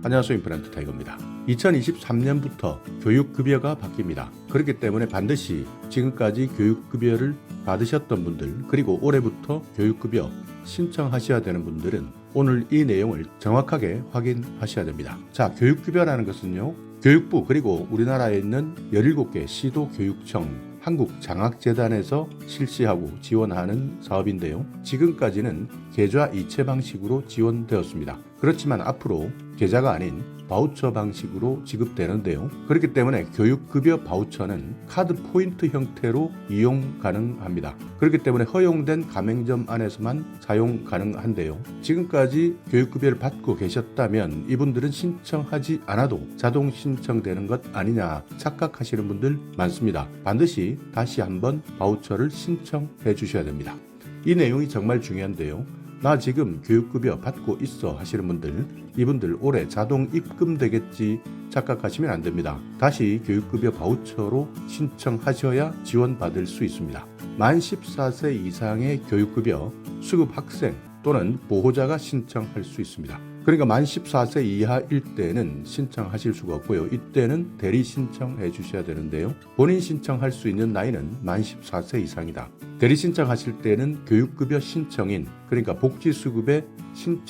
안녕하세요. 임플란트 타이거입니다. 2023년부터 교육급여가 바뀝니다. 그렇기 때문에 반드시 지금까지 교육급여를 받으셨던 분들, 그리고 올해부터 교육급여 신청하셔야 되는 분들은 오늘 이 내용을 정확하게 확인하셔야 됩니다. 자, 교육급여라는 것은요, 교육부 그리고 우리나라에 있는 17개 시도교육청, 한국장학재단에서 실시하고 지원하는 사업인데요. 지금까지는 계좌 이체 방식으로 지원되었습니다. 그렇지만 앞으로 계좌가 아닌 바우처 방식으로 지급되는데요. 그렇기 때문에 교육급여 바우처는 카드 포인트 형태로 이용 가능합니다. 그렇기 때문에 허용된 가맹점 안에서만 사용 가능한데요. 지금까지 교육급여를 받고 계셨다면 이분들은 신청하지 않아도 자동 신청되는 것 아니냐 착각하시는 분들 많습니다. 반드시 다시 한번 바우처를 신청해 주셔야 됩니다. 이 내용이 정말 중요한데요. 나 지금 교육급여 받고 있어 하시는 분들, 이분들 올해 자동 입금되겠지 착각하시면 안 됩니다. 다시 교육급여 바우처로 신청하셔야 지원받을 수 있습니다. 만 14세 이상의 교육급여 수급 학생 또는 보호자가 신청할 수 있습니다. 그러니까 만 14세 이하일 때는 신청하실 수가 없고요. 이때는 대리 신청해 주셔야 되는데요. 본인 신청할 수 있는 나이는 만 14세 이상이다. 대리 신청하실 때는 교육급여 신청인, 그러니까 복지수급의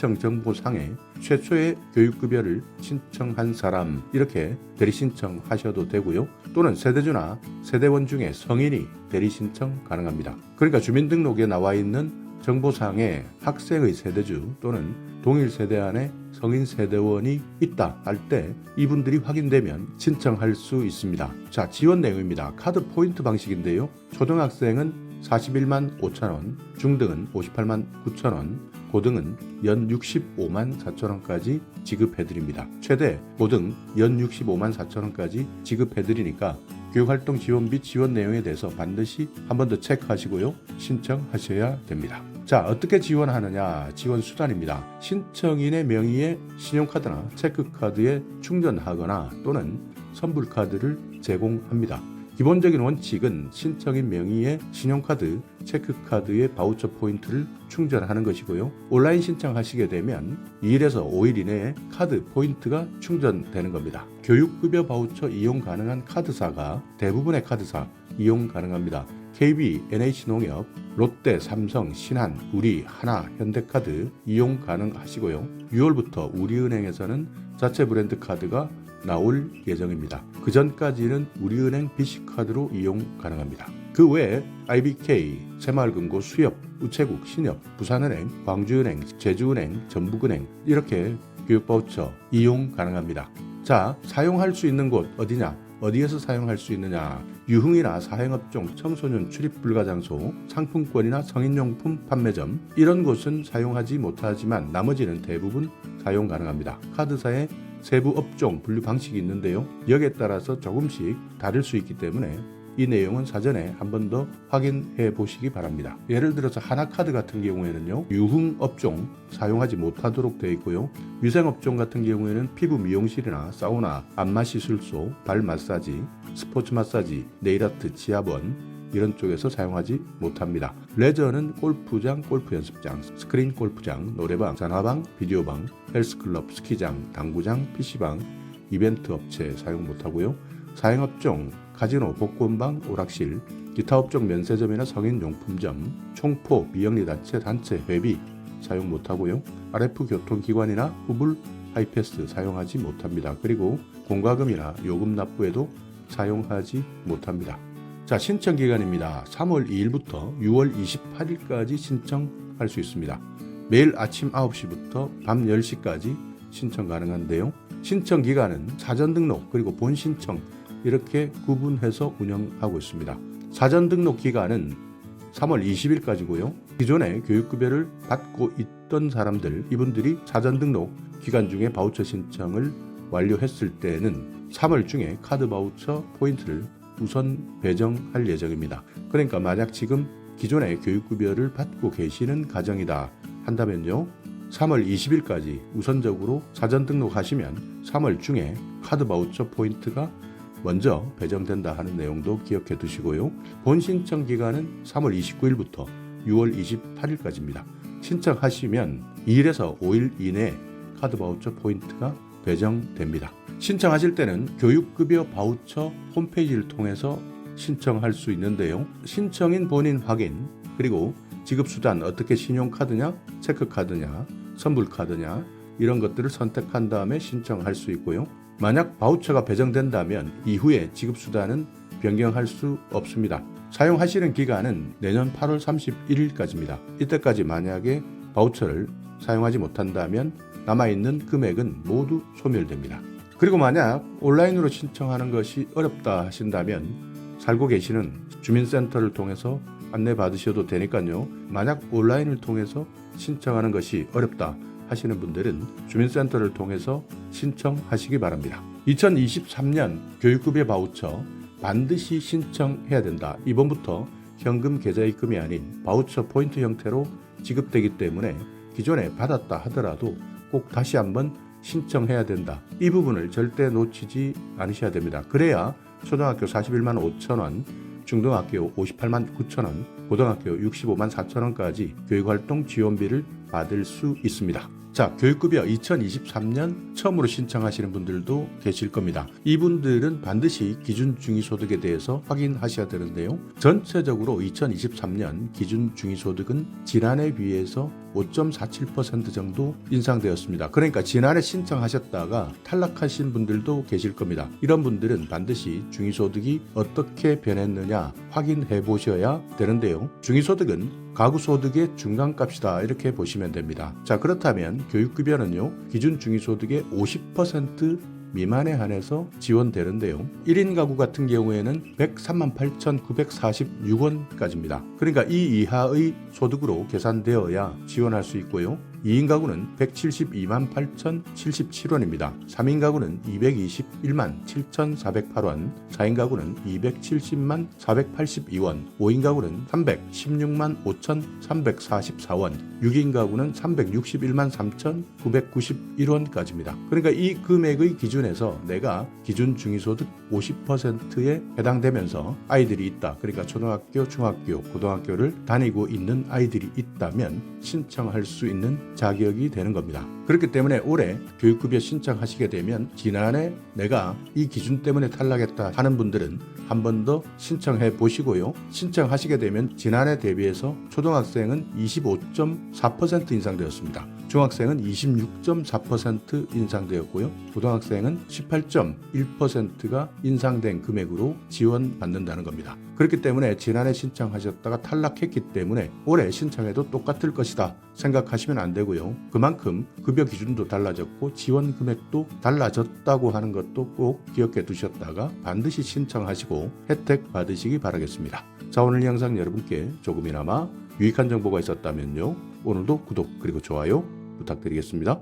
신청정보상에 최초의 교육급여를 신청한 사람, 이렇게 대리 신청하셔도 되고요. 또는 세대주나 세대원 중에 성인이 대리 신청 가능합니다. 그러니까 주민등록에 나와 있는 정보상에 학생의 세대주 또는 동일 세대 안에 성인 세대원이 있다 할 때 이분들이 확인되면 신청할 수 있습니다. 자, 지원 내용입니다. 카드 포인트 방식인데요. 초등학생은 41만 5천 원, 중등은 58만 9천 원, 고등은 연 65만 4천 원까지 지급해드립니다. 최대 고등 연 65만 4천 원까지 지급해드리니까 교육활동 지원 및 지원 내용에 대해서 반드시 한 번 더 체크하시고요. 신청하셔야 됩니다. 자, 어떻게 지원하느냐? 지원 수단입니다. 신청인의 명의의 신용카드나 체크카드에 충전하거나 또는 선불카드를 제공합니다. 기본적인 원칙은 신청인 명의의 신용카드, 체크카드에 바우처 포인트를 충전하는 것이고요. 온라인 신청하시게 되면 2일에서 5일 이내에 카드 포인트가 충전되는 겁니다. 교육급여 바우처 이용 가능한 카드사가 대부분의 카드사 이용 가능합니다. KB, NH농협, 롯데, 삼성, 신한, 우리, 하나, 현대카드 이용 가능하시고요. 6월부터 우리은행에서는 자체 브랜드 카드가 나올 예정입니다. 그 전까지는 우리은행 BC카드로 이용 가능합니다. 그 외에 IBK, 새마을금고, 수협, 우체국, 신협, 부산은행, 광주은행, 제주은행, 전북은행 이렇게 교육바우처 이용 가능합니다. 자, 사용할 수 있는 곳 어디냐? 어디에서 사용할 수 있느냐? 유흥이나 사행업종, 청소년 출입 불가 장소, 상품권이나 성인용품 판매점 이런 곳은 사용하지 못하지만 나머지는 대부분 사용 가능합니다. 카드사의 세부 업종 분류 방식이 있는데요. 여기에 따라서 조금씩 다를 수 있기 때문에 이 내용은 사전에 한 번 더 확인해 보시기 바랍니다. 예를 들어서 하나카드 같은 경우에는요, 유흥업종 사용하지 못하도록 되어 있고요. 위생업종 같은 경우에는 피부 미용실이나 사우나, 안마시술소, 발 마사지, 스포츠 마사지, 네일아트, 지압원 이런 쪽에서 사용하지 못합니다. 레저는 골프장, 골프 연습장, 스크린 골프장, 노래방, 전화방, 비디오방, 헬스클럽, 스키장, 당구장, PC방, 이벤트 업체 사용 못하고요. 사행업종, 카지노, 복권방, 오락실, 기타 업종 면세점이나 성인용품점, 총포, 비영리단체, 단체, 회비 사용 못하고요. RF 교통기관이나 후불, 하이패스 사용하지 못합니다. 그리고 공과금이나 요금 납부에도 사용하지 못합니다. 자, 신청 기간입니다. 3월 2일부터 6월 28일까지 신청할 수 있습니다. 매일 아침 9시부터 밤 10시까지 신청 가능한데요. 신청 기간은 사전 등록 그리고 본 신청 이렇게 구분해서 운영하고 있습니다. 사전 등록 기간은 3월 20일까지고요. 기존에 교육급여를 받고 있던 사람들, 이분들이 사전 등록 기간 중에 바우처 신청을 완료했을 때는 3월 중에 카드 바우처 포인트를 우선 배정할 예정입니다. 그러니까 만약 지금 기존에 교육급여를 받고 계시는 가정이다 한다면요, 3월 20일까지 우선적으로 사전 등록하시면 3월 중에 카드 바우처 포인트가 먼저 배정된다 하는 내용도 기억해 두시고요. 본 신청 기간은 3월 29일부터 6월 28일까지입니다. 신청하시면 2일에서 5일 이내에 카드 바우처 포인트가 배정됩니다. 신청하실 때는 교육급여 바우처 홈페이지를 통해서 신청할 수 있는데요. 신청인 본인 확인, 그리고 지급수단 어떻게 신용카드냐, 체크카드냐, 선불카드냐 이런 것들을 선택한 다음에 신청할 수 있고요. 만약 바우처가 배정된다면 이후에 지급수단은 변경할 수 없습니다. 사용하시는 기간은 내년 8월 31일까지입니다. 이때까지 만약에 바우처를 사용하지 못한다면 남아있는 금액은 모두 소멸됩니다. 그리고 만약 온라인으로 신청하는 것이 어렵다 하신다면 살고 계시는 주민센터를 통해서 안내받으셔도 되니까요. 만약 온라인을 통해서 신청하는 것이 어렵다 하시는 분들은 주민센터를 통해서 신청하시기 바랍니다. 2023년 교육급여 바우처 반드시 신청해야 된다. 이번부터 현금 계좌입금이 아닌 바우처 포인트 형태로 지급되기 때문에 기존에 받았다 하더라도 꼭 다시 한번 신청해야 된다. 이 부분을 절대 놓치지 않으셔야 됩니다. 그래야 초등학교 41만 5천 원, 중등학교 58만 9천 원, 고등학교 65만 4천 원까지 교육활동 지원비를 받을 수 있습니다. 자, 교육급여 2023년 처음으로 신청하시는 분들도 계실 겁니다. 이분들은 반드시 기준 중위소득에 대해서 확인하셔야 되는데요. 전체적으로 2023년 기준 중위소득은 지난해 비해서 5.47% 정도 인상되었습니다. 그러니까 지난해 신청하셨다가 탈락하신 분들도 계실 겁니다. 이런 분들은 반드시 중위소득이 어떻게 변했느냐 확인해 보셔야 되는데요. 중위소득은 가구소득의 중간값이다 이렇게 보시면 됩니다. 자, 그렇다면 교육급여는요 기준 중위소득의 50% 미만에 한해서 지원되는데요. 1인 가구 같은 경우에는 138,946원까지입니다. 그러니까 이 이하의 소득으로 계산되어야 지원할 수 있고요. 2인 가구는 172만 8,077원입니다. 3인 가구는 221만 7,408원, 4인 가구는 270만 482원, 5인 가구는 316만 5,344원, 6인 가구는 361만 3,991원까지입니다. 그러니까 이 금액의 기준에서 내가 기준 중위소득 50%에 해당되면서 아이들이 있다. 그러니까 초등학교, 중학교, 고등학교를 다니고 있는 아이들이 있다면 신청할 수 있는 자격이 되는 겁니다. 그렇기 때문에 올해 교육급여 신청하시게 되면 지난해 내가 이 기준 때문에 탈락했다 하는 분들은 한 번 더 신청해 보시고요. 신청하시게 되면 지난해 대비해서 초등학생은 25.4% 인상되었습니다. 중학생은 26.4% 인상되었고요. 고등학생은 18.1%가 인상된 금액으로 지원받는다는 겁니다. 그렇기 때문에 지난해 신청하셨다가 탈락했기 때문에 올해 신청해도 똑같을 것이다 생각하시면 안 되고요. 그만큼 급여 기준도 달라졌고 지원 금액도 달라졌다고 하는 것도 꼭 기억해 두셨다가 반드시 신청하시고 혜택 받으시기 바라겠습니다. 자, 오늘 영상 여러분께 조금이나마 유익한 정보가 있었다면요. 오늘도 구독 그리고 좋아요 부탁드리겠습니다.